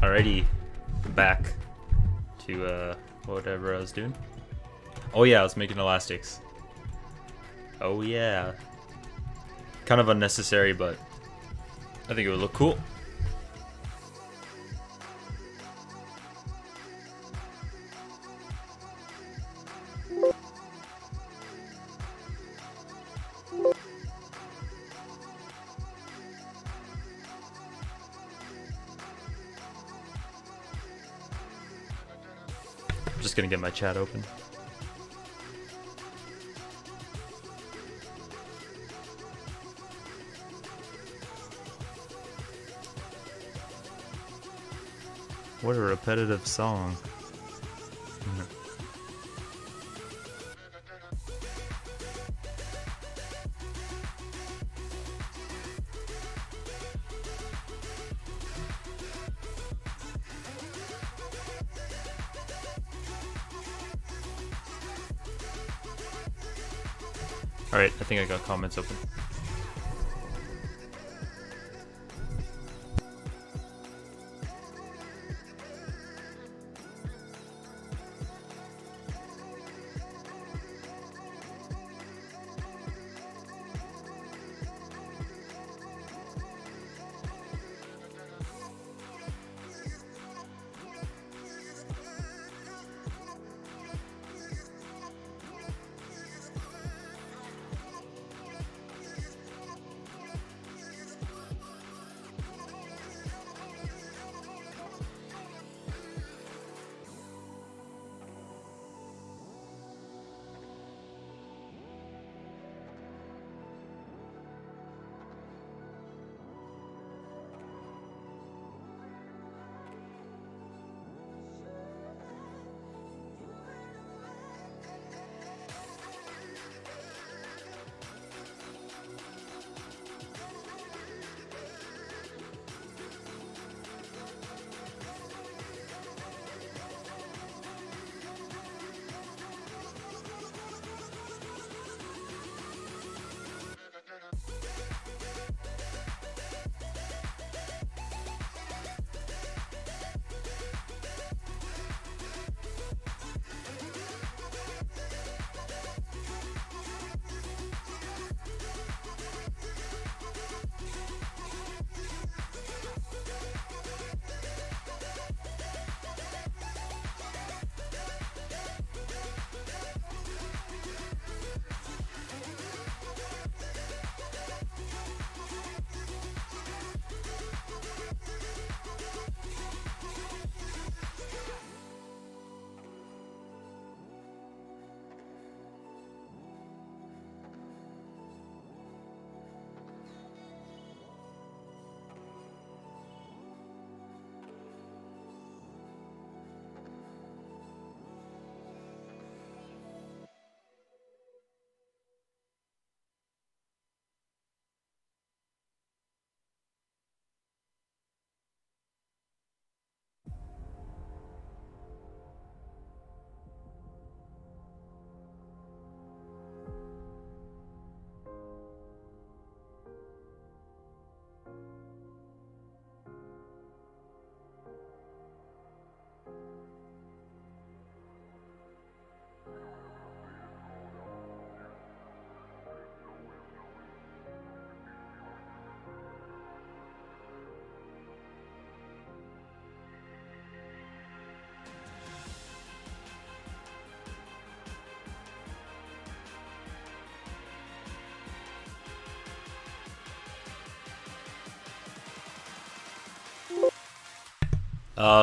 Alrighty, back to whatever I was doing. Oh yeah, I was making elastics. Oh yeah. Kind of unnecessary, but I think it would look cool. I'm just gonna get my chat open. What a repetitive song. Alright, I think I got comments open.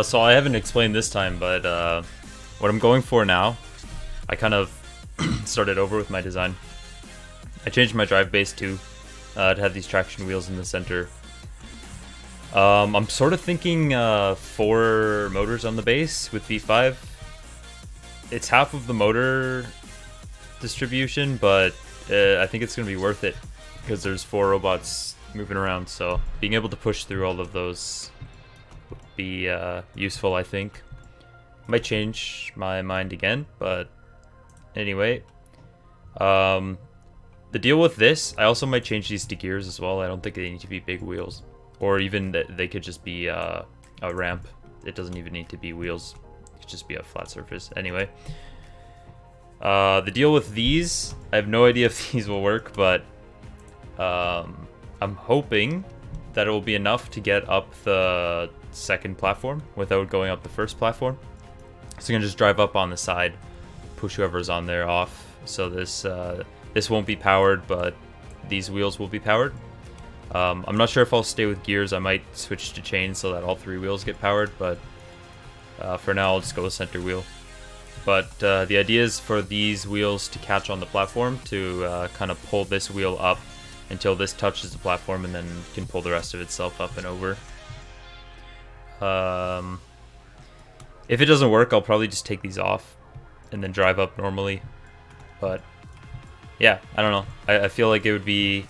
So I haven't explained this time, but what I'm going for now, I kind of started over with my design. I changed my drive base too, to have these traction wheels in the center. I'm sort of thinking 4 motors on the base with V5. It's half of the motor distribution, but I think it's going to be worth it because there's 4 robots moving around, so being able to push through all of those would be useful, I think. Might change my mind again, but anyway. The deal with this, I also might change these to gears as well. I don't think they need to be big wheels. Or even that they could just be a ramp it doesn't even need to be wheels. It could just be a flat surface. Anyway, the deal with these, I have no idea if these will work, but I'm hoping that it will be enough to get up the second platform without going up the first platform. So you can just drive up on the side, push whoever's on there off. So this won't be powered, but these wheels will be powered. I'm not sure if I'll stay with gears. I might switch to chains so that all 3 wheels get powered, but for now I'll just go with center wheel. But the idea is for these wheels to catch on the platform to kind of pull this wheel up until this touches the platform, and then can pull the rest of itself up and over. If it doesn't work, I'll probably just take these off and then drive up normally. But yeah, I don't know. I feel like it would be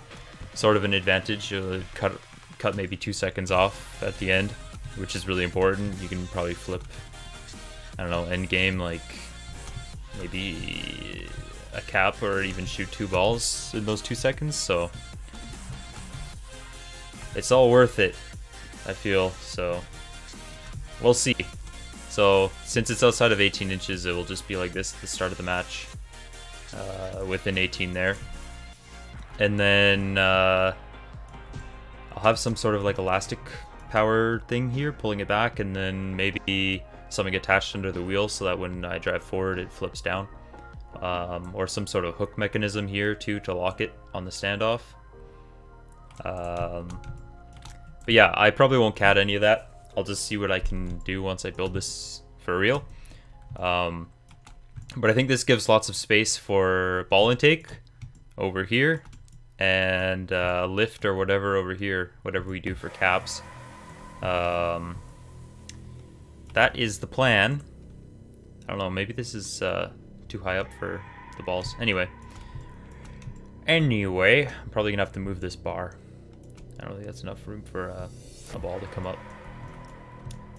sort of an advantage to cut maybe 2 seconds off at the end, which is really important. You can probably flip, I don't know, end game, like maybe a cap, or even shoot 2 balls in those 2 seconds. So it's all worth it, I feel. So we'll see. So since it's outside of 18 inches, it will just be like this at the start of the match, within 18 there. And then I'll have some sort of like elastic power thing here, pulling it back, and then maybe something attached under the wheel so that when I drive forward it flips down. Or some sort of hook mechanism here too to lock it on the standoff. But yeah, I probably won't CAD any of that. I'll just see what I can do once I build this for real. But I think this gives lots of space for ball intake over here, and lift or whatever over here, whatever we do for caps. That is the plan. I don't know, maybe this is too high up for the balls. Anyway, I'm probably gonna have to move this bar. I don't think that's enough room for a ball to come up.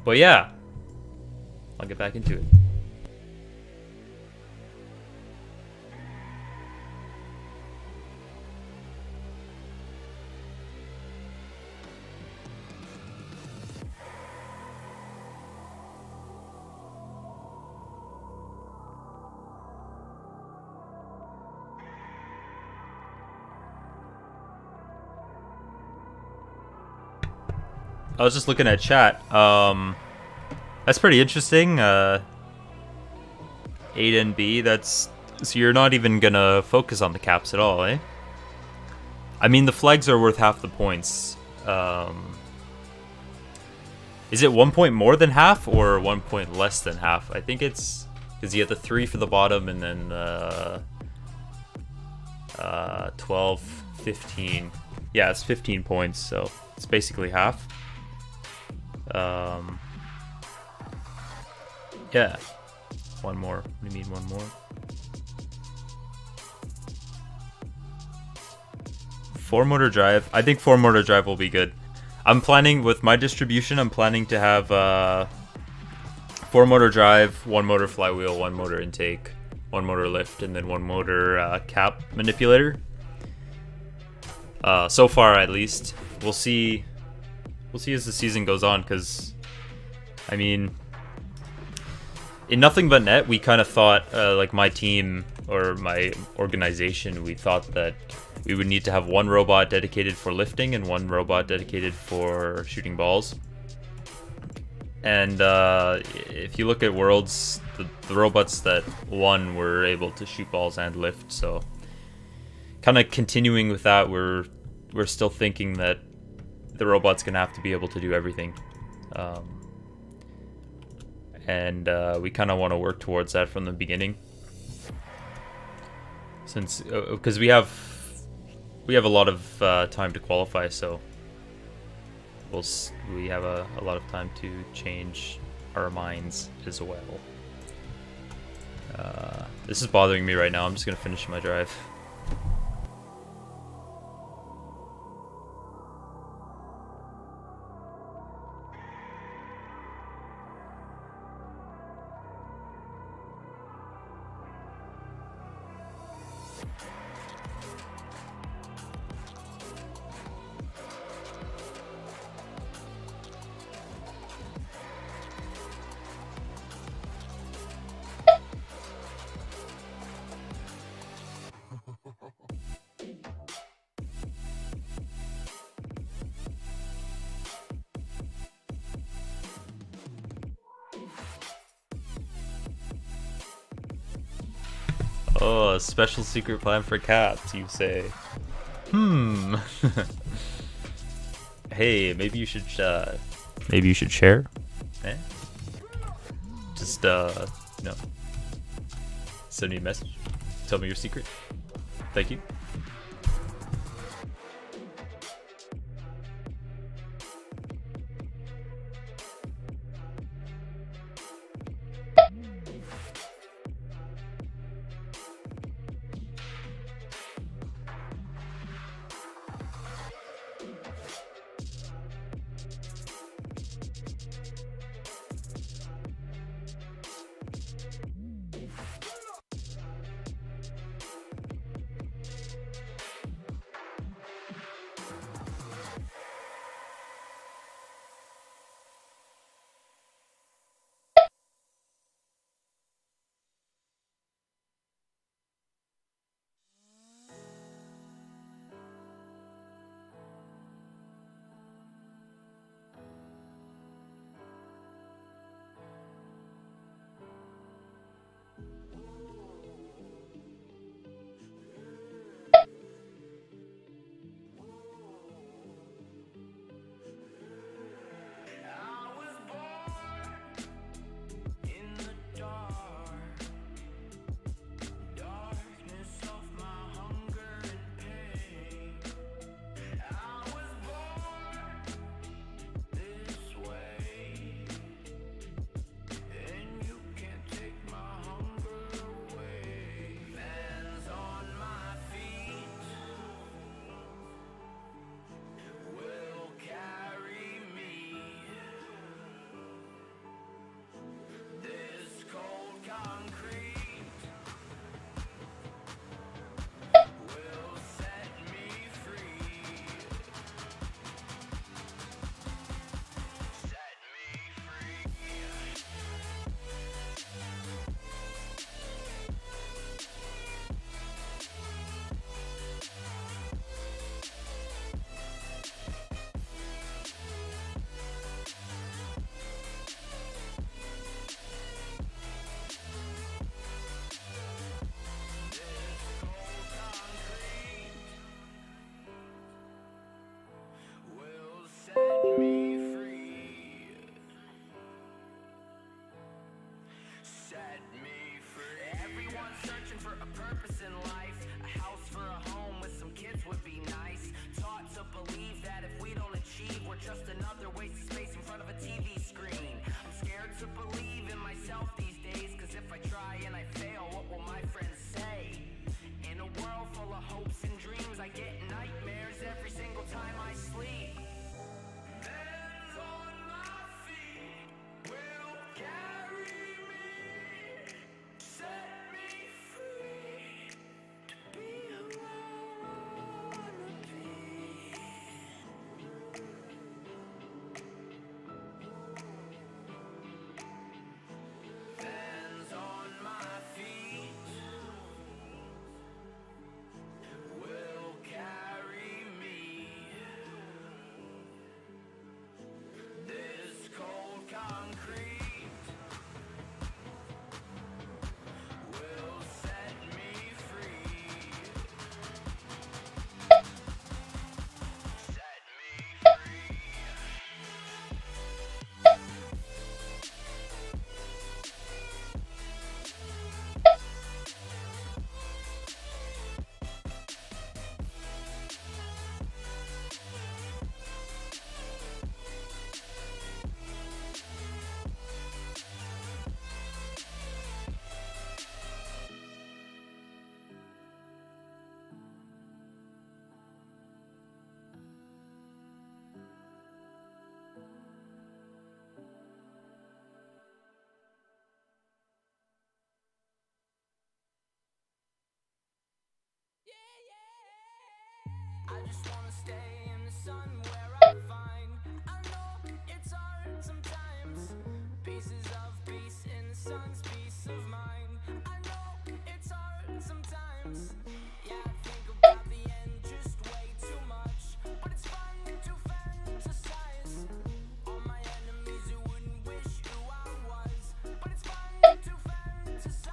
But yeah, I'll get back into it. I was just looking at chat. That's pretty interesting. 8 and B. That's so you're not even gonna focus on the caps at all, eh? I mean, the flags are worth half the points. Is it 1 point more than half or 1 point less than half? I think it's because you get the 3 for the bottom and then 12, 15. Yeah, it's 15 points, so it's basically half. Yeah, one more. What do you mean one more? 4-motor drive. I think 4-motor drive will be good. I'm planning with my distribution. I'm planning to have 4-motor drive, 1-motor flywheel, 1-motor intake, 1-motor lift, and then 1-motor cap manipulator. So far, at least. We'll see. We'll see as the season goes on, because, I mean, in Nothing But Net, we kind of thought, like my team or my organization, we thought that we would need to have 1 robot dedicated for lifting and 1 robot dedicated for shooting balls. And if you look at Worlds, the robots that won were able to shoot balls and lift. So, kind of continuing with that, we're still thinking that the robot's gonna have to be able to do everything, and we kind of want to work towards that from the beginning, since because we have a lot of time to qualify, so we have a lot of time to change our minds as well. This is bothering me right now. I'm just gonna finish my drive. Oh, a special secret plan for cats, you say? Hey, maybe you should share? Eh? Just you know, send me a message. Tell me your secret. Thank you. I just wanna stay in the sun where I'm fine. I know it's hard sometimes. Pieces of peace in the sun's peace of mind. I know it's hard sometimes. Yeah, I think about the end just way too much. But it's fun to fantasize. All my enemies who wouldn't wish who I was. But it's fun to fantasize.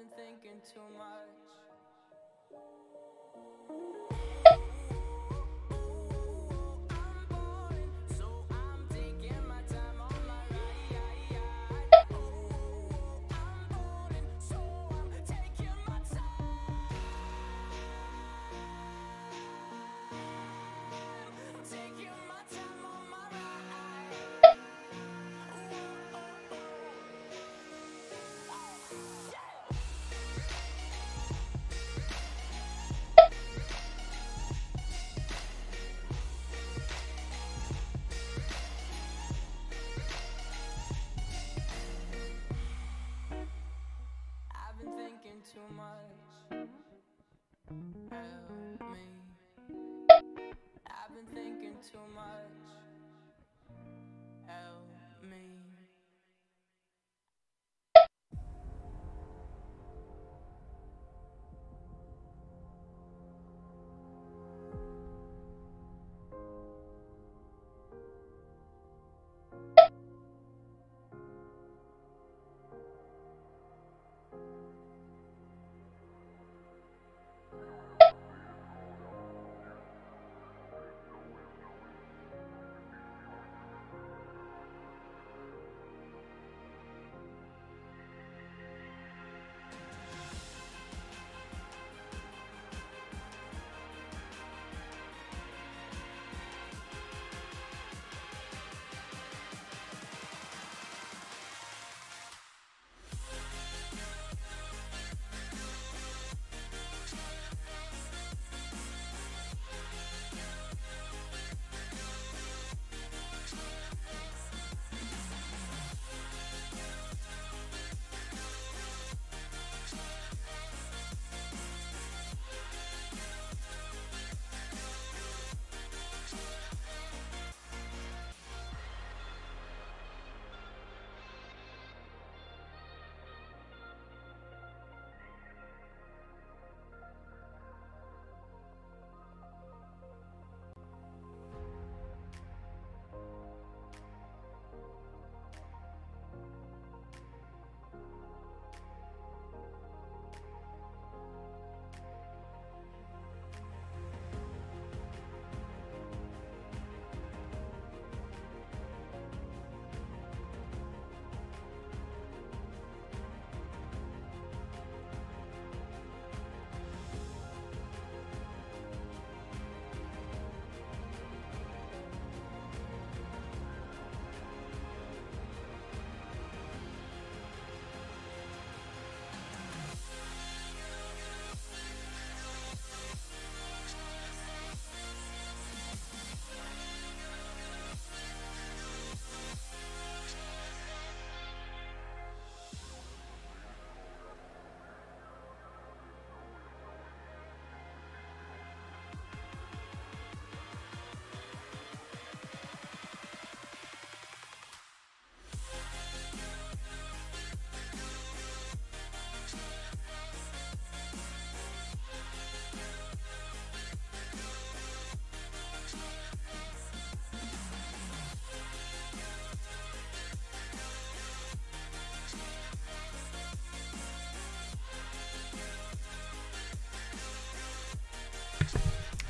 been thinking too much. I'm boring, so I'm taking my time on my ride. I'm boring, so I'm taking my time. I'm taking my time on my ride. I've been thinking too much. Help me. I've been thinking too much. Help me.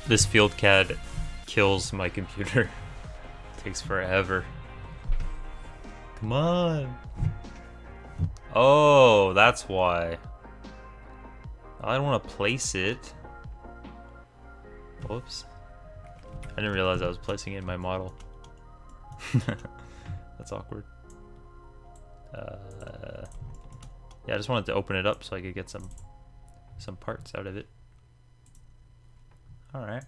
This field CAD kills my computer. Takes forever. Come on. Oh, that's why. I don't want to place it. Whoops. I didn't realize I was placing it in my model. That's awkward. Yeah, I just wanted to open it up so I could get some parts out of it. All right.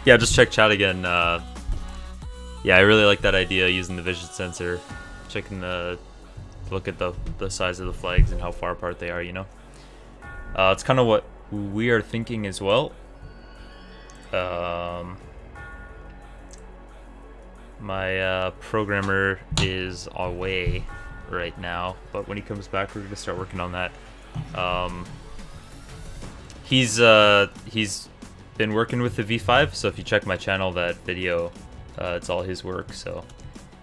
Yeah, just check chat again. Yeah, I really like that idea using the vision sensor, checking the look at the size of the flags and how far apart they are. You know, it's kind of what we are thinking as well. My programmer is away right now, but when he comes back, we're gonna start working on that. He's been working with the V5, so if you check my channel, that video, it's all his work. So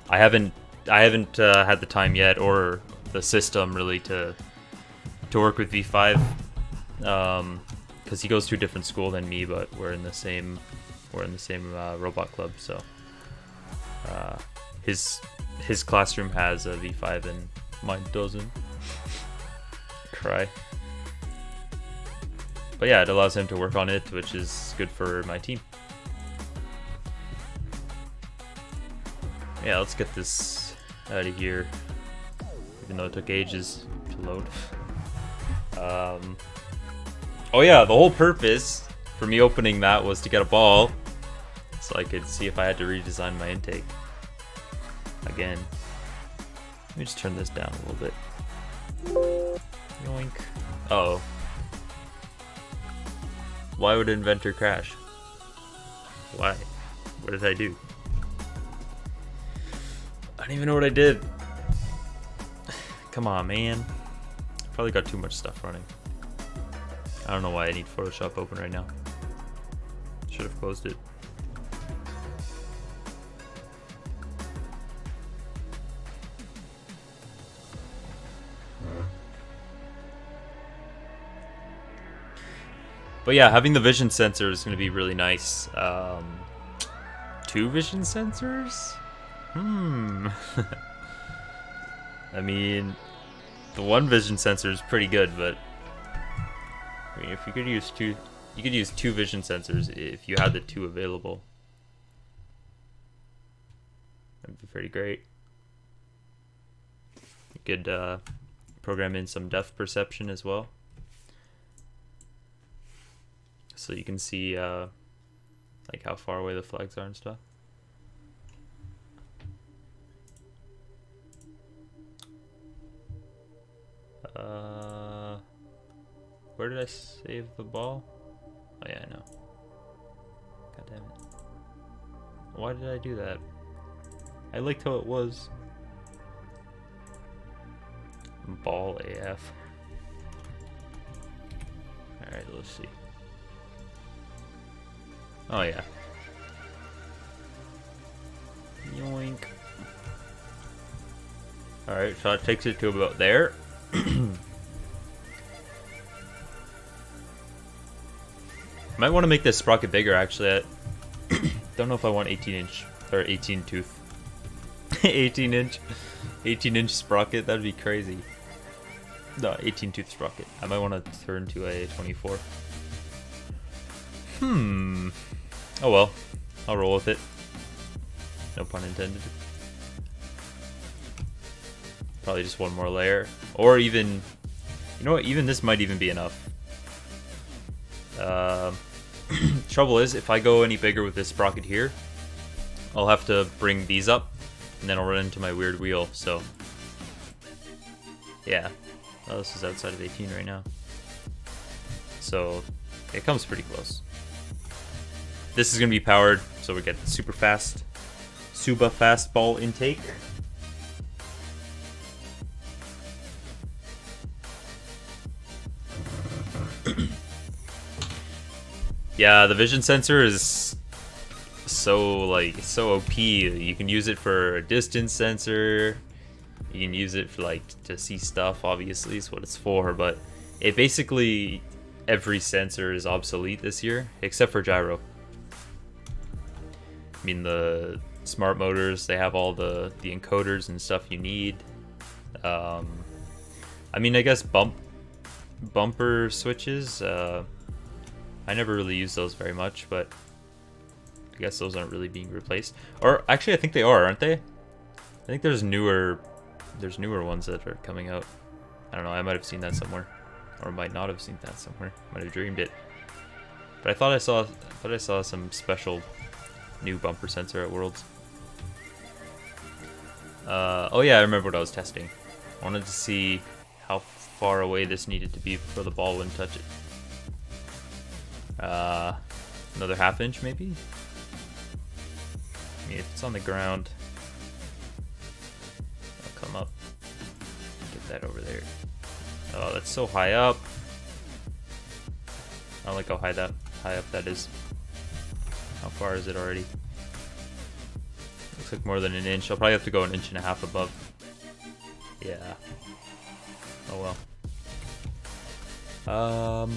I haven't had the time yet, or the system really, to work with V5, because he goes to a different school than me, but we're in the same robot club. So his classroom has a V5 and mine doesn't. Cry. But yeah, it allows him to work on it, which is good for my team. Yeah, let's get this out of here, even though it took ages to load. Oh yeah, the whole purpose for me opening that was to get a ball, so I could see if I had to redesign my intake again. Let me just turn this down a little bit. Yoink. Uh-oh. Why would Inventor crash? Why? What did I do? I don't even know what I did. Come on, man. Probably got too much stuff running. I don't know why I need Photoshop open right now. Should have closed it. But yeah, having the vision sensor is going to be really nice. 2 vision sensors? I mean, the 1 vision sensor is pretty good, but I mean, if you could use 2, you could use 2 vision sensors if you had the 2 available. That'd be pretty great. You could program in some depth perception as well, so you can see like how far away the flags are and stuff. Where did I save the ball? Oh yeah, I know. God damn it. Why did I do that? I liked how it was. Ball AF. Alright, let's see. Oh yeah. Yoink. Alright, so it takes it to about there. Might want to make this sprocket bigger, actually. I don't know if I want 18-inch or 18 tooth. 18-inch sprocket, that'd be crazy. No, 18 tooth sprocket. I might want to turn to a 24. Oh well, I'll roll with it. No pun intended. Probably just one more layer, or even, you know what? Even this might even be enough. Trouble is, if I go any bigger with this sprocket here, I'll have to bring these up, and then I'll run into my weird wheel. So, yeah. Oh, this is outside of 18 right now. So, it comes pretty close. This is going to be powered, so we get super fast ball intake. Yeah, the vision sensor is so OP. You can use it for a distance sensor. You can use it for to see stuff. Obviously, is what it's for. But it basically, every sensor is obsolete this year except for gyro. I mean, the smart motors, they have all the encoders and stuff you need. I mean, I guess bumper switches. I never really use those very much, but I guess those aren't really being replaced. Or actually, I think they are, aren't they? I think there's newer ones that are coming out. I don't know. I might have seen that somewhere, or might not have seen that somewhere. Might have dreamed it. But I thought I saw some special new bumper sensor at Worlds. Oh yeah, I remember what I was testing. I wanted to see how far away this needed to be before the ball wouldn't touch it. Another ½ inch maybe? I mean, if it's on the ground, I'll come up, get that over there. Oh, that's so high up. I don't like how high up that is. How far is it already? Looks like more than an inch. I'll probably have to go 1.5 inches above. Yeah. Oh well.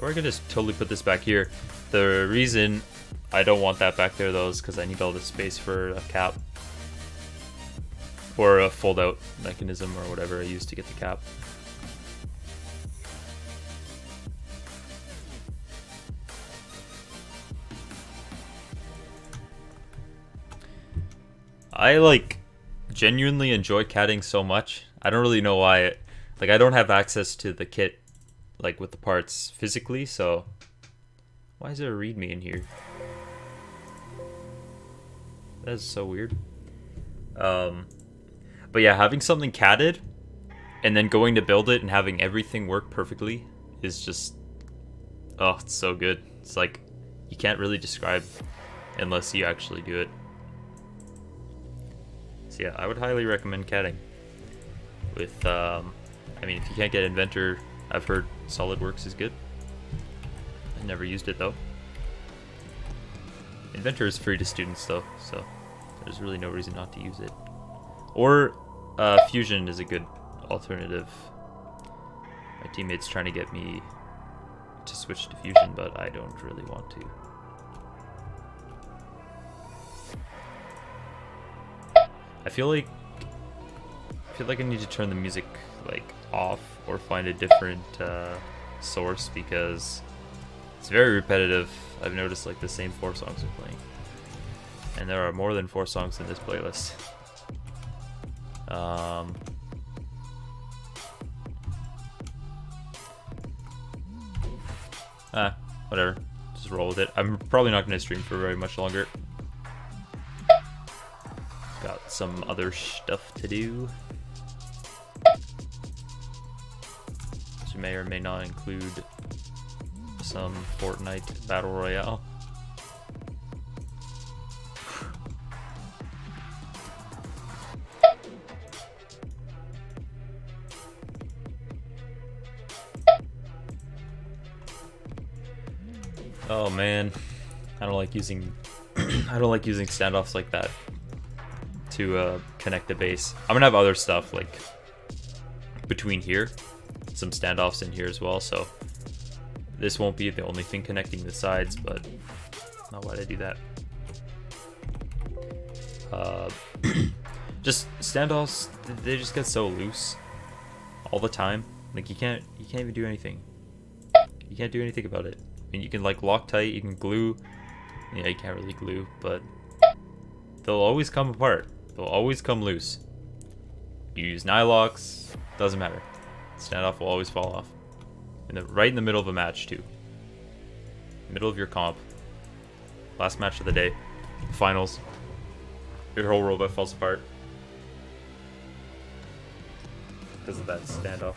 Or I could just totally put this back here. The reason I don't want that back there though is because I need all this space for a cap. Or a fold out mechanism or whatever I use to get the cap. I like genuinely enjoy CADing so much. I don't really know why. Like I don't have access to the kit like with the parts physically, so why is there a readme in here? That is so weird. But yeah, having something CADed and then going to build it and having everything work perfectly is just, oh, it's so good. It's like you can't really describe unless you actually do it. So yeah, I would highly recommend CADing. With, I mean, if you can't get Inventor, I've heard SolidWorks is good. I never used it though. Inventor is free to students though, so there's really no reason not to use it. Or Fusion is a good alternative. My teammate's trying to get me to switch to Fusion, but I don't really want to. I feel like I need to turn the music like off or find a different source because it's very repetitive. I've noticed like the same 4 songs are playing, and there are more than 4 songs in this playlist. Whatever. Just roll with it. I'm probably not going to stream for very much longer. Got some other stuff to do. Which may or may not include some Fortnite Battle Royale. Oh man, I don't like using standoffs like that to connect the base. I'm gonna have other stuff like between here, some standoffs in here as well, so this won't be the only thing connecting the sides, but not why'd I do that. Just standoffs, they just get so loose all the time. Like you can't even do anything. You can't do anything about it. I mean, you can like lock tight, you can glue. Yeah, you can't really glue, but they'll always come apart. They'll always come loose. You use nylocks, doesn't matter. Standoff will always fall off. Right in the middle of a match too. Middle of your comp. Last match of the day. Finals. Your whole robot falls apart. Because of that standoff.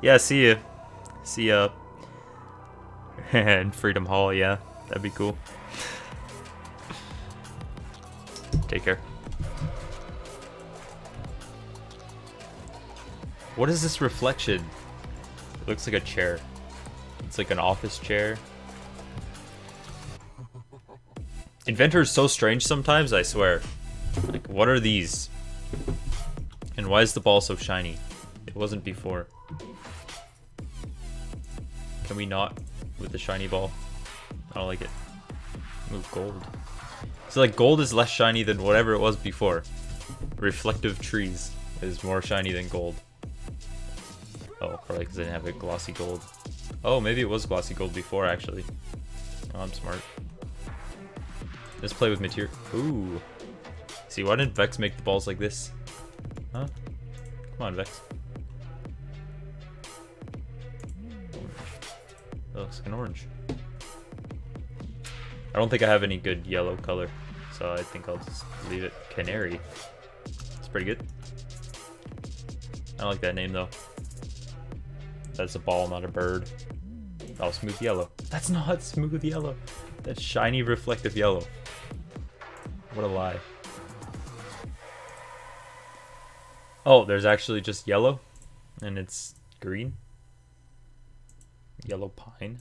Yeah, see ya. See ya. And Freedom Hall, yeah. That'd be cool. Take care. What is this reflection? It looks like a chair. It's like an office chair. Inventor is so strange sometimes, I swear. Like, what are these? And why is the ball so shiny? It wasn't before. Can we not with the shiny ball? I don't like it. Move gold. So like gold is less shiny than whatever it was before. Reflective trees is more shiny than gold. Oh, probably because I didn't have a glossy gold. Oh, maybe it was glossy gold before actually. Oh, I'm smart. Let's play with material. Ooh, See, why didn't Vex make the balls like this? Huh? Come on, Vex. That looks like an orange. I don't think I have any good yellow color, so I think I'll just leave it Canary. It's pretty good. I like that name though. That's a ball, not a bird. Oh, smooth yellow. That's not smooth yellow. That's shiny reflective yellow. What a lie. Oh, there's actually just yellow, and it's green. Yellow pine.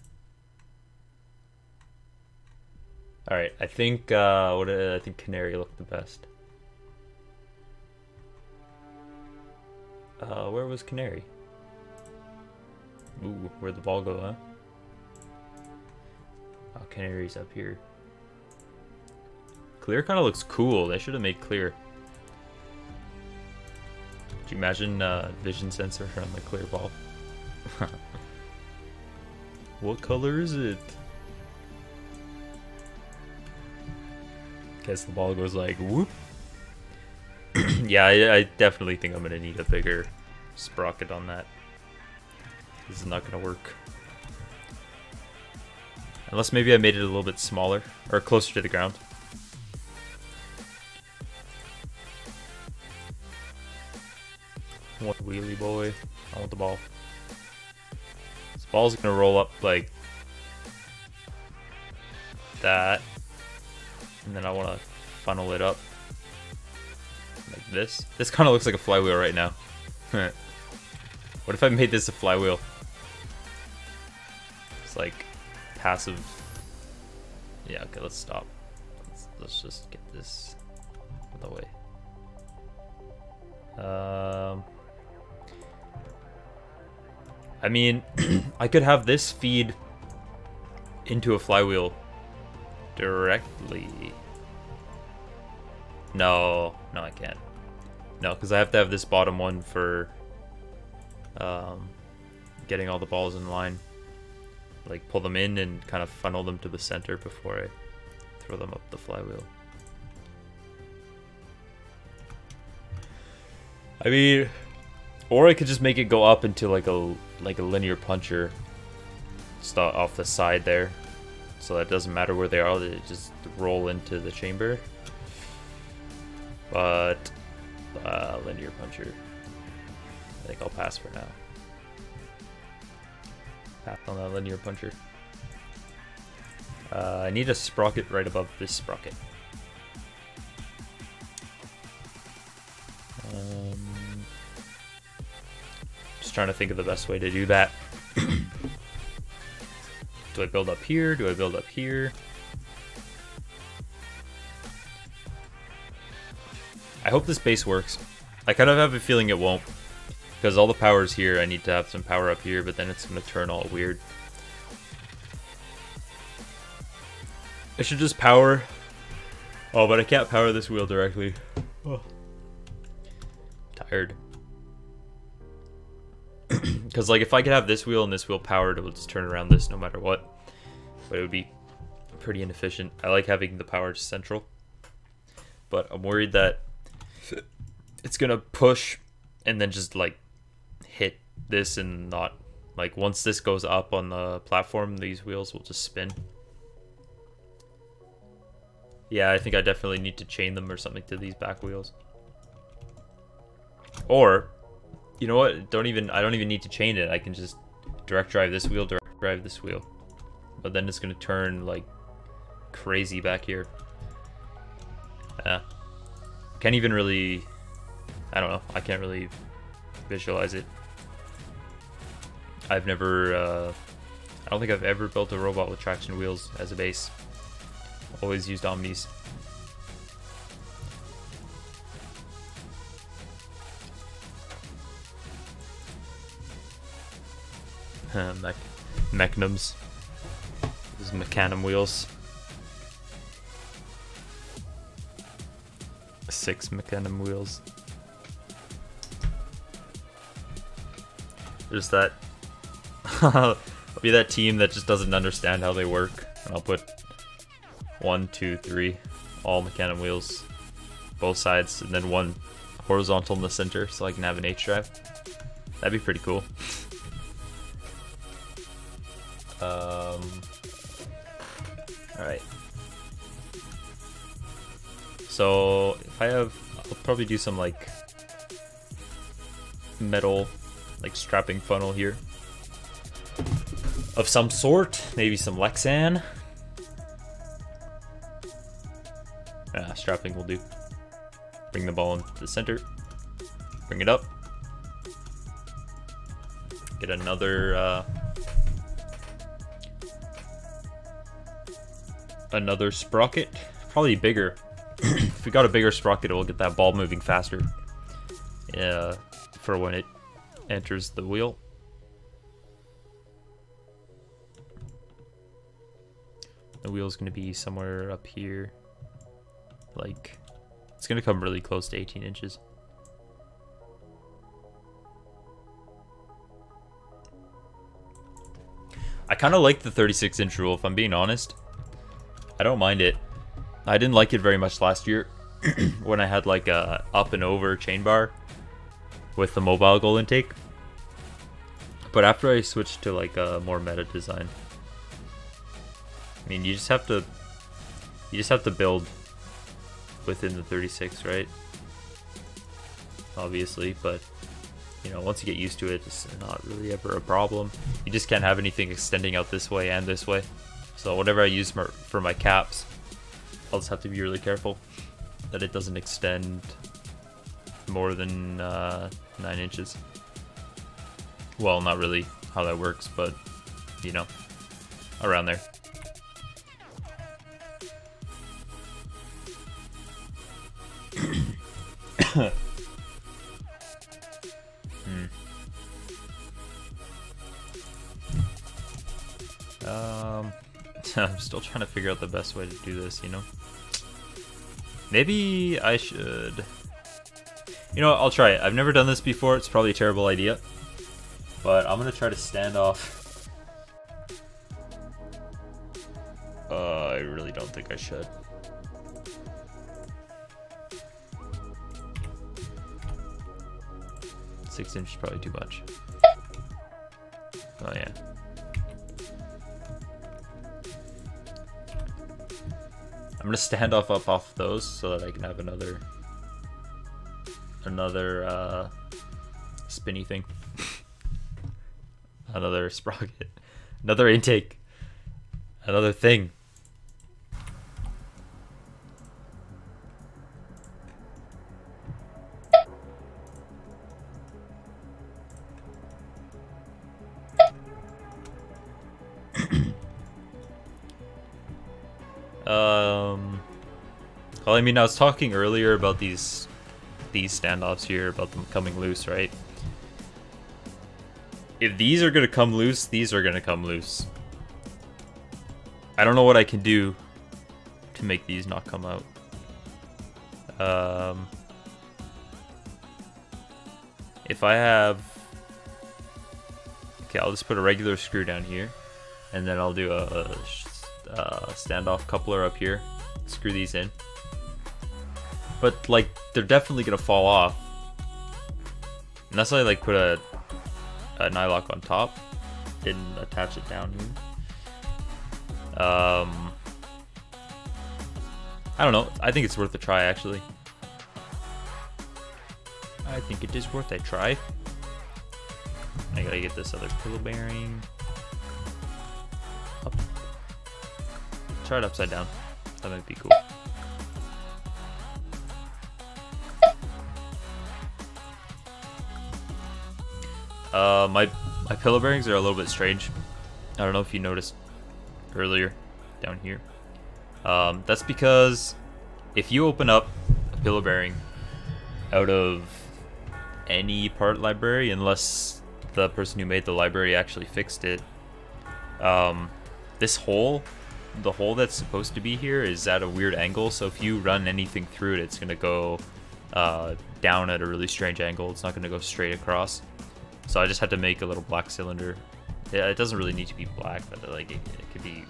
All right, I think I think Canary looked the best. Where was Canary? Ooh, where'd the ball go, huh? Oh, Canary's up here. Clear kind of looks cool. They should have made clear. Could you imagine vision sensor on the clear ball? What color is it? Guess the ball goes like whoop. Yeah, I definitely think I'm gonna need a bigger sprocket on that. This is not gonna work. Unless maybe I made it a little bit smaller or closer to the ground. I want the wheelie boy. I want the ball. This ball's gonna roll up like that. And then I want to funnel it up like this. This kind of looks like a flywheel right now. What if I made this a flywheel? It's like passive. Yeah, okay, let's stop. Let's just get this out of the way. I mean, I could have this feed into a flywheel directly. No, I can't. No, because I have to have this bottom one for getting all the balls in line. Like pull them in and kind of funnel them to the center before I throw them up the flywheel. I mean, or I could just make it go up into like a linear puncher off the side there. So that it doesn't matter where they are, they just roll into the chamber. But linear puncher, I think I'll pass for now. Pass on that linear puncher. I need a sprocket right above this sprocket. Just trying to think of the best way to do that. Do I build up here? Do I build up here? I hope this base works. I kind of have a feeling it won't. Because all the power is here, I need to have some power up here, but then it's going to turn all weird. I should just power. Oh, but I can't power this wheel directly. Oh. Tired. Because like if I could have this wheel and this wheel powered, it would just turn around this no matter what. But it would be pretty inefficient. I like having the power central. But I'm worried that it's going to push and then just like hit this and not, like once this goes up on the platform, these wheels will just spin. Yeah, I think I definitely need to chain them or something to these back wheels. Or, you know what? I don't even need to chain it. I can just direct drive this wheel, direct drive this wheel. But then it's gonna turn like crazy back here. Can't even really, I don't know. I can't really visualize it. I've never, I don't think I've ever built a robot with traction wheels as a base. Always used Omnis. Mechnums. These Mechanum wheels. 6 Mechanum wheels. There's that. I'll be that team that just doesn't understand how they work, and I'll put 1, 2, 3, all Mechanum wheels both sides, and then one horizontal in the center, so I can have an H drive. That'd be pretty cool. Alright. So if I have, I'll probably do some like metal, like strapping funnel here of some sort, maybe some Lexan. Strapping will do. Bring the ball into the center, bring it up, get another another sprocket, probably bigger. If we got a bigger sprocket, it will get that ball moving faster for when it enters the wheel. The wheel's going to be somewhere up here. Like, it's going to come really close to 18 inches. I kind of like the 36-inch rule, if I'm being honest. I don't mind it. I didn't like it very much last year when I had like a up and over chain bar with the mobile goal intake. But after I switched to like a more meta design, I mean, you just have to build within the 36, right? Obviously, but you know, once you get used to it, it's not really ever a problem. You just can't have anything extending out this way and this way. So whatever I use for my caps, I'll just have to be really careful that it doesn't extend more than 9 inches. Well, not really how that works, but you know, around there. I'm still trying to figure out the best way to do this, you know? Maybe I should... You know what, I'll try it. I've never done this before, it's probably a terrible idea. But I'm gonna try to stand off. I really don't think I should. Six inch is probably too much. Oh yeah. I'm gonna stand off up off those so that I can have another spinny thing. Another sprocket. Another intake. Another thing. Well, I mean, I was talking earlier about these standoffs here, about them coming loose, right? If these are gonna come loose, these are gonna come loose. I don't know what I can do to make these not come out. If I have... Okay, I'll just put a regular screw down here, and then I'll do a standoff coupler up here. Screw these in. But, like, they're definitely gonna fall off. Unless I, like, put a nylock on top. Didn't attach it down here. I don't know. I think it's worth a try, actually. I think it is worth a try. I gotta get this other pillow bearing. Up. Try it upside down. That might be cool. My pillow bearings are a little bit strange. I don't know if you noticed earlier down here. That's because if you open up a pillow bearing out of any part library, unless the person who made the library actually fixed it, this hole, the hole that's supposed to be here, is at a weird angle. So if you run anything through it, it's gonna go down at a really strange angle. It's not gonna go straight across. So I just had to make a little black cylinder. Yeah, it doesn't really need to be black, but like it could be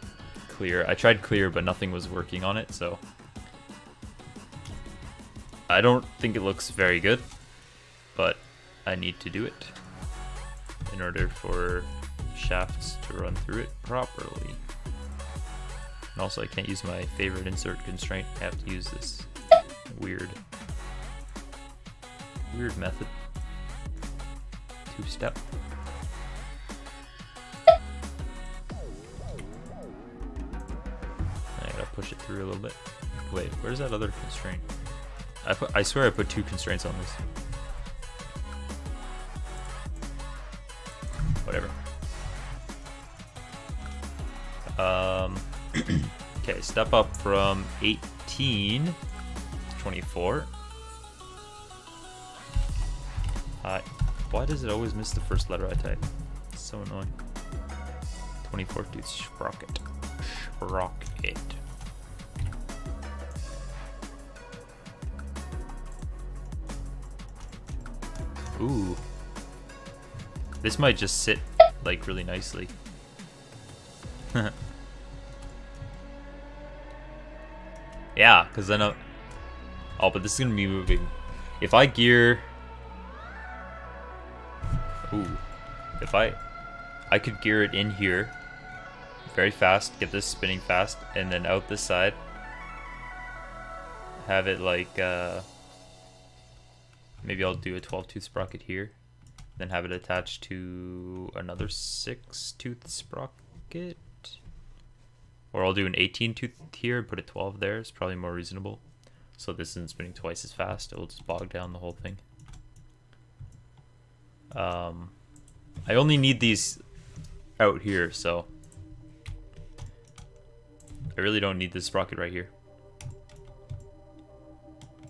clear. I tried clear, but nothing was working on it, so I don't think it looks very good, but I need to do it in order for shafts to run through it properly. And also I can't use my favorite insert constraint. I have to use this weird method. Two-step. I gotta push it through a little bit. Wait, where's that other constraint? I swear I put 2 constraints on this. Whatever. Okay, step up from 18 to 24. Why does it always miss the first letter I type? It's so annoying. 24 to sprocket. Sprocket. Ooh. This might just sit like really nicely. Yeah, because then oh, but this is gonna be moving. If I gear, ooh, if I could gear it in here very fast, get this spinning fast, and then out this side, have it like maybe I'll do a 12-tooth sprocket here, then have it attached to another 6-tooth sprocket. Or I'll do an 18-tooth here and put a 12 there. It's probably more reasonable. So this isn't spinning twice as fast. It will just bog down the whole thing. I only need these out here, so I really don't need this sprocket right here.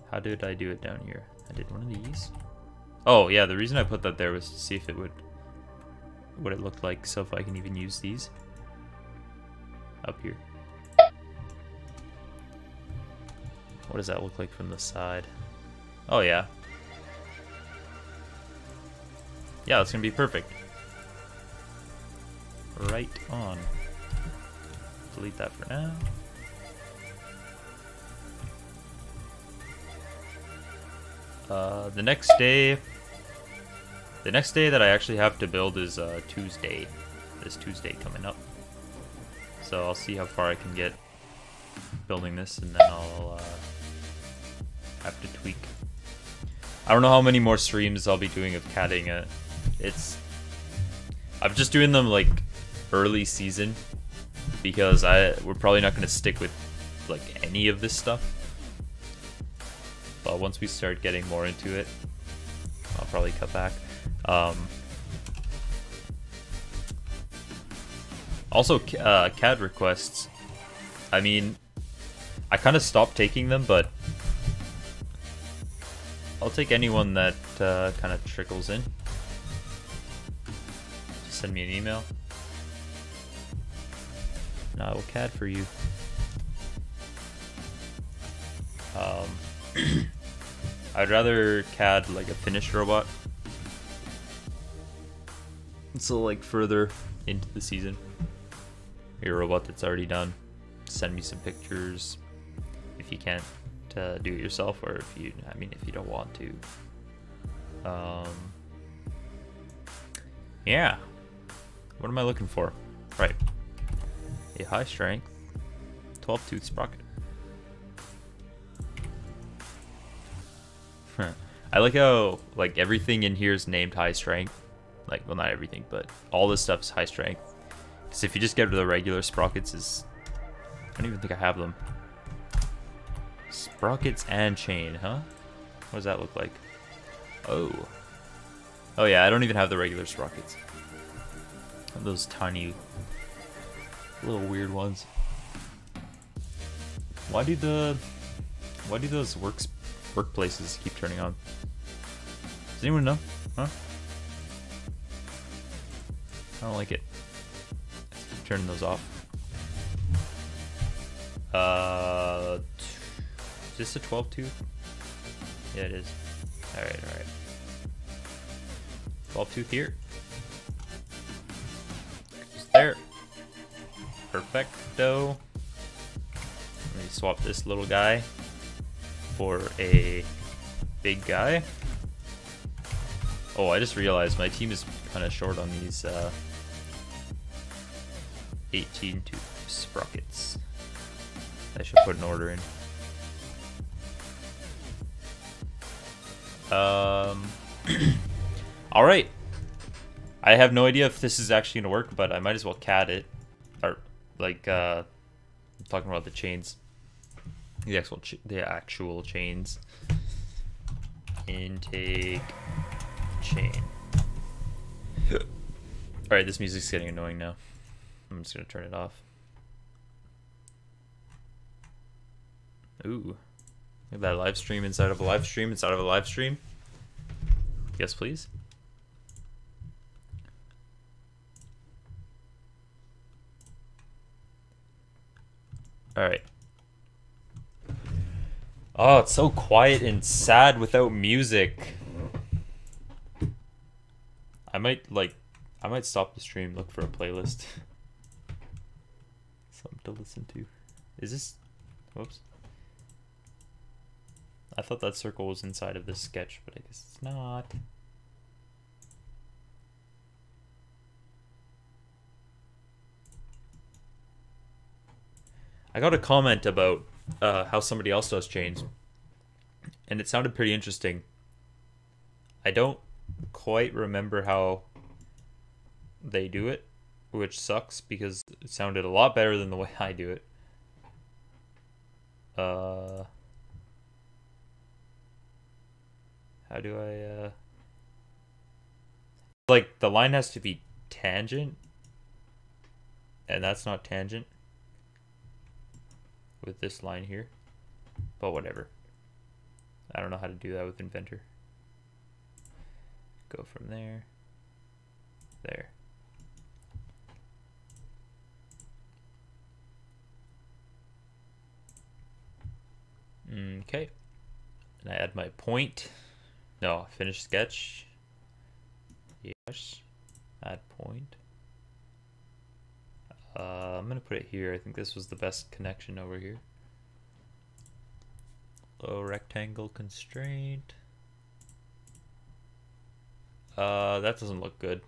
How did I do it down here? I did one of these. Oh yeah, the reason I put that there was to see if it would, what it looked like, so if I can even use these up here. What does that look like from the side? Oh yeah. Yeah, that's gonna be perfect. Right on. Delete that for now. The next day that I actually have to build is Tuesday. This Tuesday coming up. So I'll see how far I can get building this, and then I'll have to tweak. I don't know how many more streams I'll be doing of CADing it. I'm just doing them like early season because we're probably not going to stick with like any of this stuff. But once we start getting more into it, I'll probably cut back. Also, CAD requests. I mean, I kind of stopped taking them, but I'll take anyone that kind of trickles in. Just send me an email. And I will CAD for you. I'd rather CAD like a finished robot. So like further into the season. Your robot that's already done. Send me some pictures if you can't do it yourself, or if you don't want to. Yeah. What am I looking for? Right. A high strength 12-tooth sprocket. I like how like everything in here is named high strength. Like, well, not everything, but all this stuff is high strength. Because if you just get the regular sprockets, I don't even think I have them. Sprockets and chain, huh? What does that look like? Oh. Oh yeah, I don't even have the regular sprockets. I have those tiny, little weird ones. Why do those workplaces keep turning on? Does anyone know? Huh? I don't like it. Keep turning those off. Is this a 12-tooth? Yeah, it is. Alright, alright. 12-tooth here. Just there. Perfecto. Let me swap this little guy for a big guy. Oh, I just realized my team is kind of short on these 18 to sprockets. I should put an order in. All right. I have no idea if this is actually gonna work, but I might as well CAD it, or like I'm talking about the chains, the actual chains. Intake chain. All right, this music's getting annoying now. I'm just gonna turn it off. Ooh, look at that live stream inside of a live stream inside of a live stream. Yes, please. All right. Oh, it's so quiet and sad without music. I might stop the stream, look for a playlist. Something to listen to. Is this, whoops. I thought that circle was inside of this sketch, but I guess it's not. I got a comment about how somebody else does chains, and it sounded pretty interesting. I don't quite remember how they do it, which sucks because it sounded a lot better than the way I do it. How do I like, the line has to be tangent, and that's not tangent with this line here, but whatever. I don't know how to do that with Inventor. Go from there, there. Okay, and I add my point. No, finish sketch. Yes, add point. I'm gonna put it here. I think this was the best connection over here. Low rectangle constraint. That doesn't look good.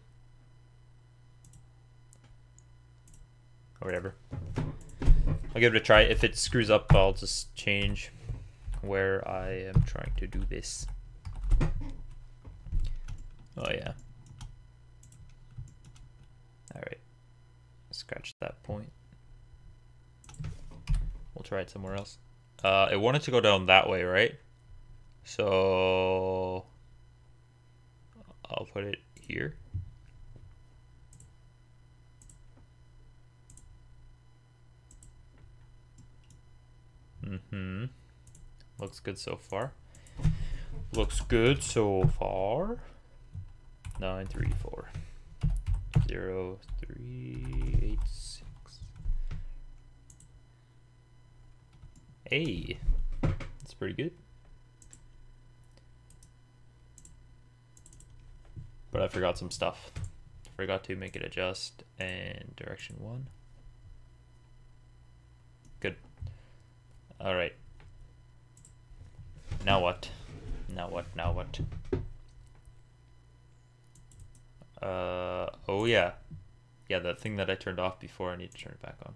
Or whatever. I'll give it a try. If it screws up, I'll just change where I am trying to do this. Oh yeah. Alright. Scratch that point. We'll try it somewhere else. It wanted to go down that way, right? So I'll put it here. Looks good so far. Looks good so far. 934 0386. Hey, that's pretty good. But I forgot some stuff. Forgot to make it adjust and direction 1. Good. All right. Now what? Now what? Now what? Oh yeah. Yeah, that thing that I turned off before, I need to turn it back on.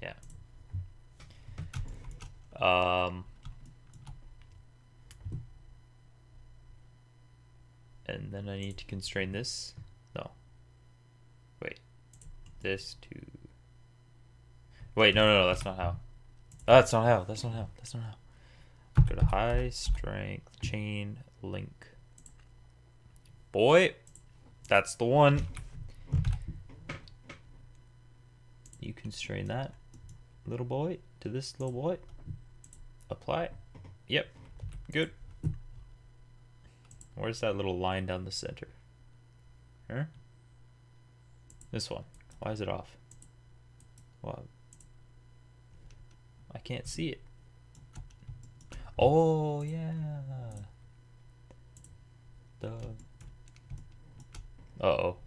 Yeah. And then I need to constrain this. No. Wait. This to... Wait, no, that's not how. That's not how. That's not how. That's not how. Go to high strength chain link. Boy, that's the one. You constrain that little boy to this little boy. Apply. Yep. Good. Where's that little line down the center? Here? This one. Why is it off? Well, I can't see it. Oh, yeah. Uh-oh.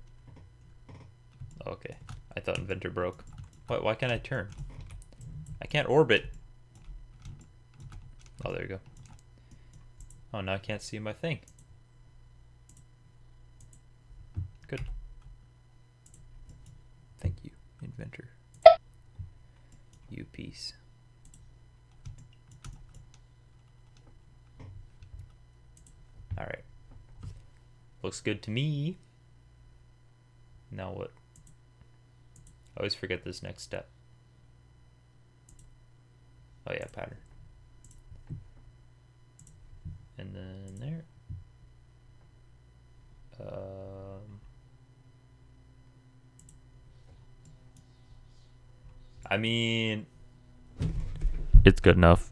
Okay. I thought Inventor broke. Why can't I turn? I can't orbit. Oh, there you go. Oh, now I can't see my thing. Good. Thank you, inventor. You piece. Alright. Looks good to me. Now what? I always forget this next step. Oh yeah, pattern. And then there. I mean, it's good enough.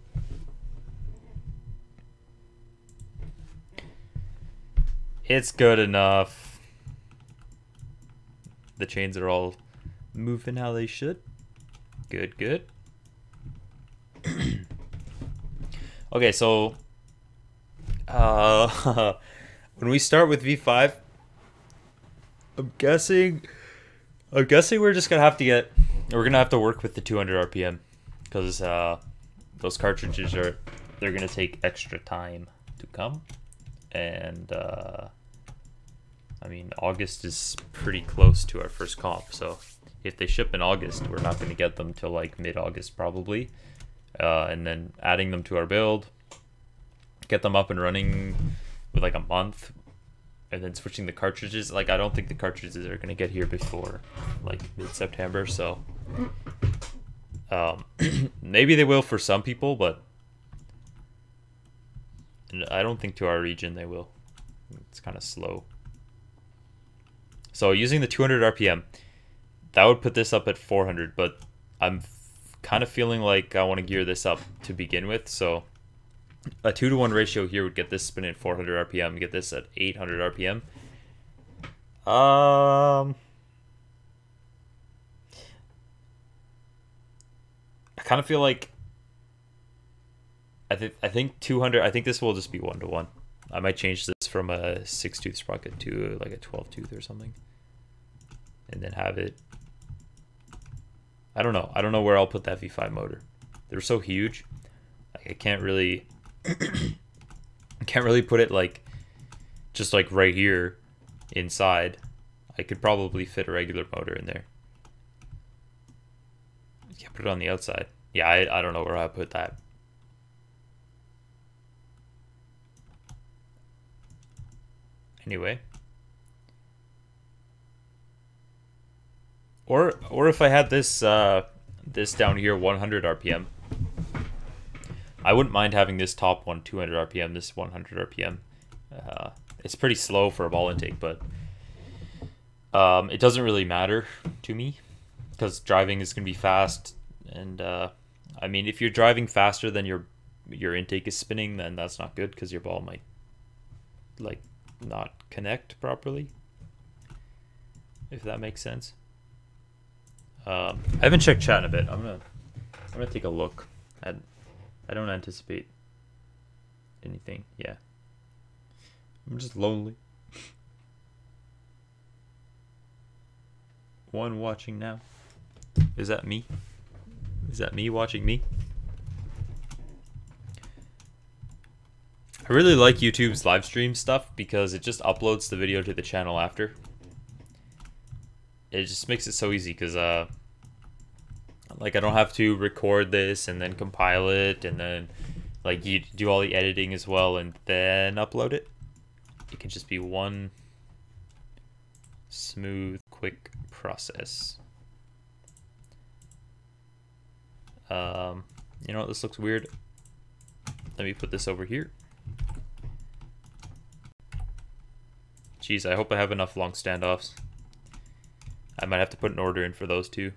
It's good enough. The chains are all moving how they should. Good, good. Okay, so when we start with V5, I'm guessing we're just gonna have to work with the 200 RPM because those cartridges they're gonna take extra time to come, and I mean, August is pretty close to our first comp, so if they ship in August, we're not going to get them till like mid-August probably. And then adding them to our build, get them up and running with like a month, and then switching the cartridges. Like, I don't think the cartridges are going to get here before like mid-September, so maybe they will for some people, but I don't think to our region they will. It's kind of slow. So using the 200 RPM, that would put this up at 400, but I'm kind of feeling like I want to gear this up to begin with. So a 2-to-1 ratio here would get this spinning at 400 RPM, get this at 800 RPM. I kind of feel like I think 200. I think this will just be 1-to-1. I might change this from a 6-tooth sprocket to like a 12-tooth or something, and then have it. I don't know. I don't know where I'll put that V5 motor. They're so huge. I can't really, put it like, just like right here, inside. I could probably fit a regular motor in there. Yeah, put it on the outside. Yeah, I don't know where I put that. Anyway, or if I had this this down here 100 RPM, I wouldn't mind having this top one 200 RPM, this 100 RPM. It's pretty slow for a ball intake, but it doesn't really matter to me because driving is gonna be fast, and I mean, if you're driving faster than your intake is spinning, then that's not good because your ball might like not connect properly, if that makes sense. I haven't checked chat in a bit. I'm gonna take a look. I don't anticipate anything. Yeah, I'm just lonely. One watching now. Is that me? Is that me watching me? I really like YouTube's live stream stuff because it just uploads the video to the channel after. It just makes it so easy because like I don't have to record this and then compile it and then like you do all the editing as well and then upload it. It can just be one smooth, quick process. You know what, this looks weird. Let me put this over here. Jeez, I hope I have enough long standoffs. I might have to put an order in for those too.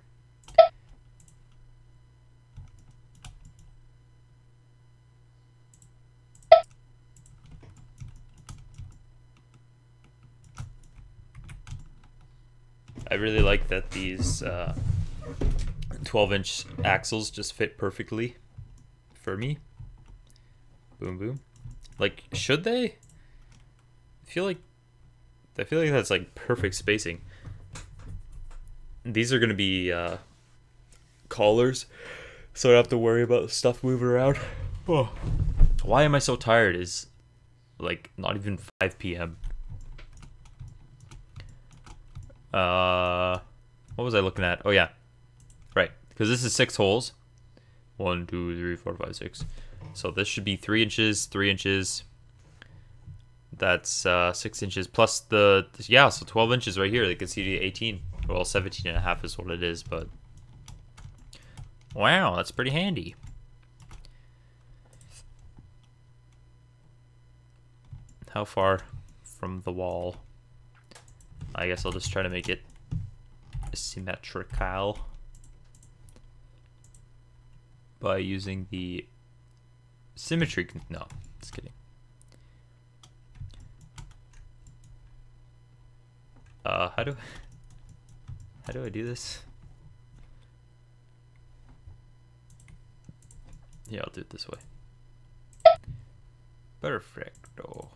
I really like that these 12-inch axles just fit perfectly for me. Boom, boom. Like, should they? I feel like that's like perfect spacing. These are going to be collars, So I don't have to worry about stuff moving around. Oh. Why am I so tired? Is like not even 5 p.m. What was I looking at? Oh yeah, right. Because this is 6 holes. 1, 2, 3, 4, 5, 6. So this should be 3 inches, 3 inches. That's 6 inches plus the yeah. So 12 inches right here. They can see 18. Well, 17 and a half is what it is, but wow, that's pretty handy. How far from the wall? I guess I'll just try to make it symmetrical by using the symmetry. No, just kidding. How do I do this? Yeah, I'll do it this way. Perfecto.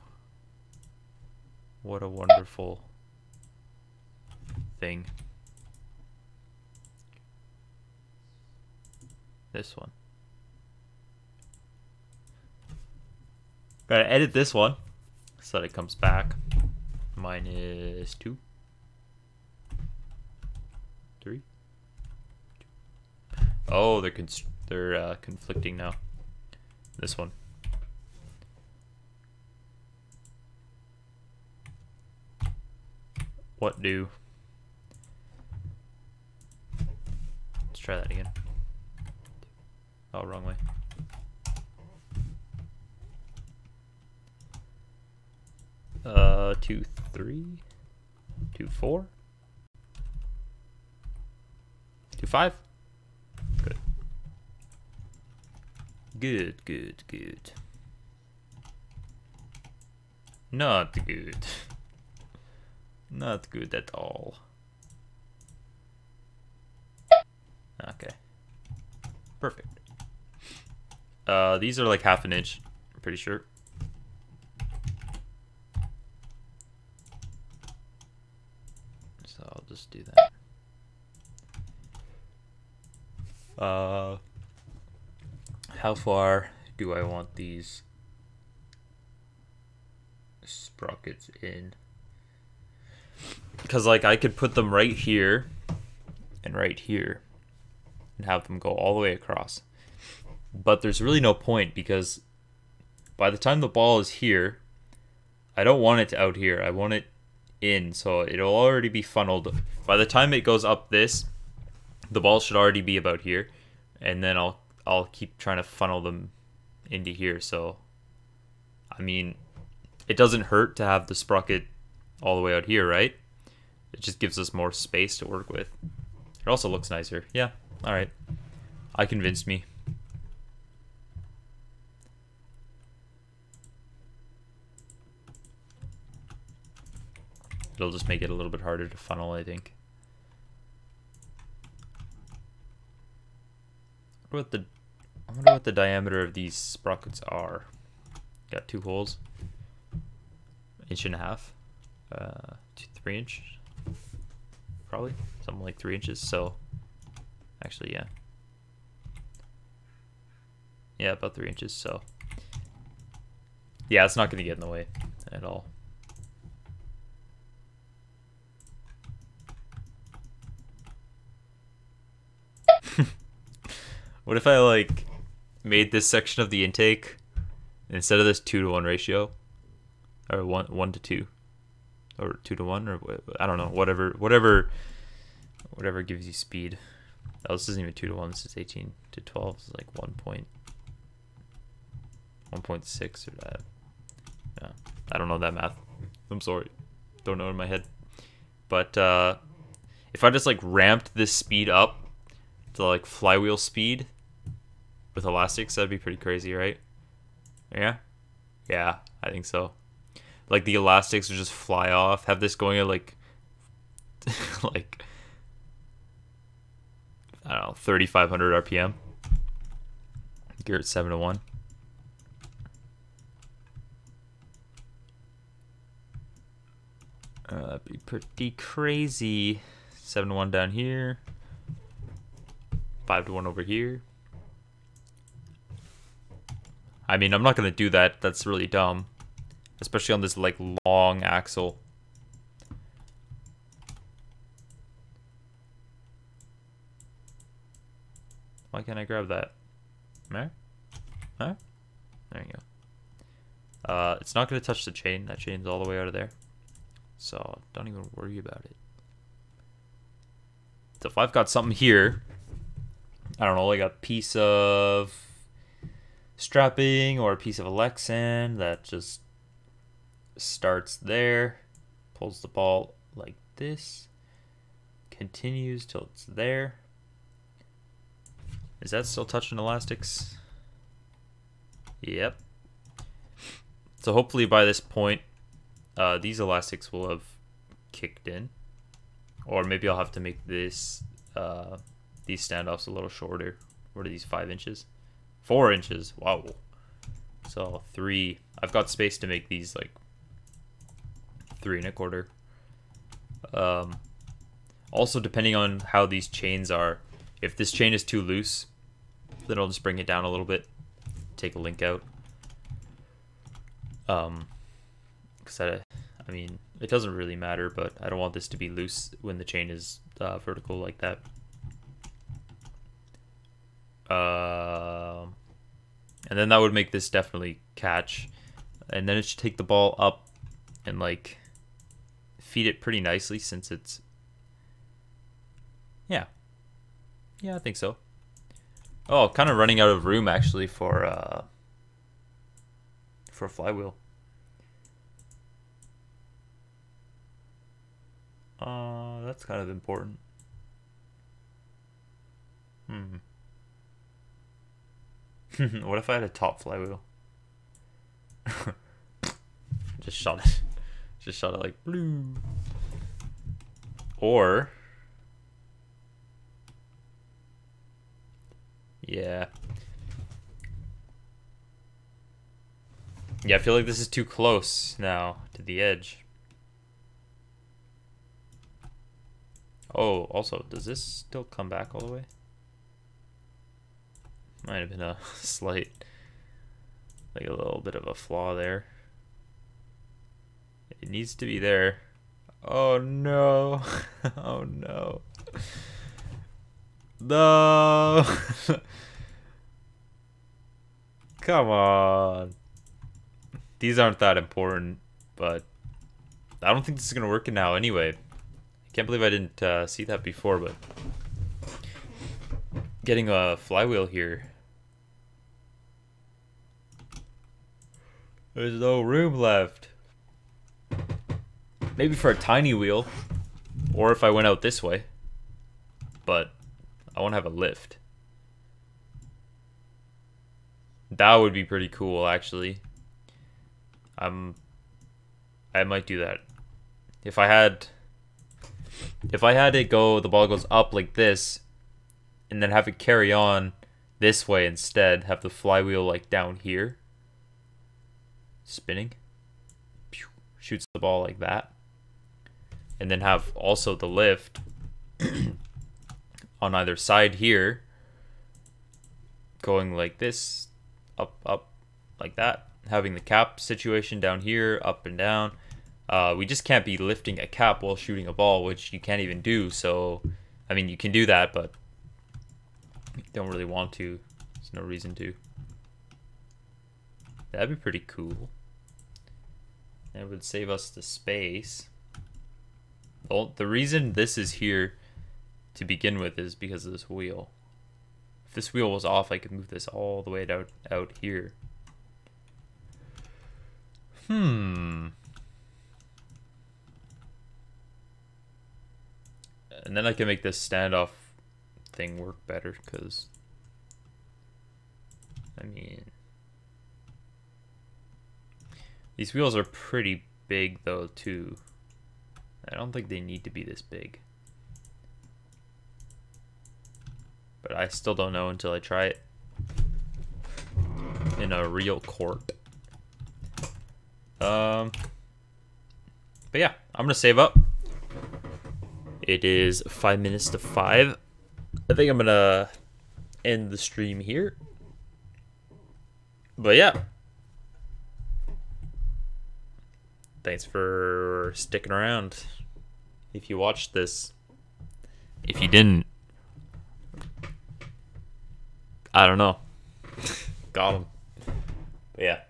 What a wonderful thing. This one. Gotta edit this one so that it comes back. -2, 3. Oh, they're conflicting now. This one. What do? Let's try that again. Oh, wrong way. Two, 3, 2, 4, 2, 5. Good. Good, good, good. Not good. Not good at all. Okay. Perfect. These are like 1/2 inch, I'm pretty sure. So I'll just do that. How far do I want these sprockets in? Because like I could put them right here and right here and have them go all the way across. But there's really no point because by the time the ball is here, I don't want it out here. I want it in, so it'll already be funneled. By the time it goes up this, the ball should already be about here, and then I'll keep trying to funnel them into here. So I mean, it doesn't hurt to have the sprocket all the way out here, right? It just gives us more space to work with. It also looks nicer. Yeah, all right. I convinced me. It'll just make it a little bit harder to funnel, I think. I wonder what the diameter of these sprockets are. Got 2 holes. 1.5 inch, 3 inch, probably something like 3 inches. So actually, yeah, about 3 inches. So yeah, it's not going to get in the way at all. What if I like made this section of the intake instead of this 2-to-1 ratio, or 1 to 2, or 2 to 1, or I don't know, whatever gives you speed. Oh, this isn't even 2 to 1. This is 18 to 12. This is like 1.6 or that. Yeah, I don't know that math. I'm sorry, don't know it in my head. But if I just like ramped this speed up to like flywheel speed with elastics, that'd be pretty crazy, right? Yeah, I think so. Like the elastics would just fly off. Have this going at like like I don't know, 3,500 RPM. Gear at 7 to 1. That'd be pretty crazy. 7 to 1 down here. 5 to 1 over here. I mean, I'm not gonna do that. That's really dumb. Especially on this, like, long axle. Why can't I grab that? There? Huh? There you go. It's not gonna touch the chain. That chain's all the way out of there. So, don't even worry about it. So if I've got something here, I don't know, like a piece of strapping or a piece of Alexan that just starts there, pulls the ball like this, continues till it's there. Is that still touching elastics? Yep. So hopefully by this point, these elastics will have kicked in. Or maybe I'll have to make this these standoffs a little shorter. What are these, 5 inches? 4 inches. Wow. So 3. I've got space to make these like 3 1/4. Also, depending on how these chains are, if this chain is too loose, then I'll just bring it down a little bit, take a link out. Because I mean, it doesn't really matter, but I don't want this to be loose when the chain is vertical like that. And then that would make this definitely catch. And then it should take the ball up and like feed it pretty nicely since it's... Yeah, I think so. Oh, kind of running out of room actually for a flywheel. That's kind of important. What if I had a top flywheel? Just shot it. Just shot it like blue. Or... Yeah, I feel like this is too close now to the edge. Oh, also, does this still come back all the way? Might have been a slight, like a little bit of a flaw there. It needs to be there. Oh no. Oh no. No. Come on. These aren't that important, but I don't think this is gonna work now anyway. I can't believe I didn't see that before, but getting a flywheel here, there's no room left. Maybe for a tiny wheel, or if I went out this way, but I won't have a lift. That would be pretty cool, actually. I might do that. If I had it go, the ball goes up like this, and then have it carry on this way instead, have the flywheel like down here, spinning, shoots the ball like that, and then have also the lift on either side here, going like this, up, like that, having the cap situation down here, up and down. We just can't be lifting a cap while shooting a ball, which you can't even do. So, I mean, you can do that, but you don't really want to. There's no reason to. That'd be pretty cool. It would save us the space. Well, the reason this is here to begin with is because of this wheel. If this wheel was off, I could move this all the way out here. And then I can make this standoff thing work better, because I mean, these wheels are pretty big though too. I don't think they need to be this big, but I still don't know until I try it in a real court. But yeah, I'm gonna save up. It is 5 minutes to 5. I think I'm gonna end the stream here. But yeah. Thanks for sticking around. If you watched this. If you didn't, I don't know. Got him. But yeah.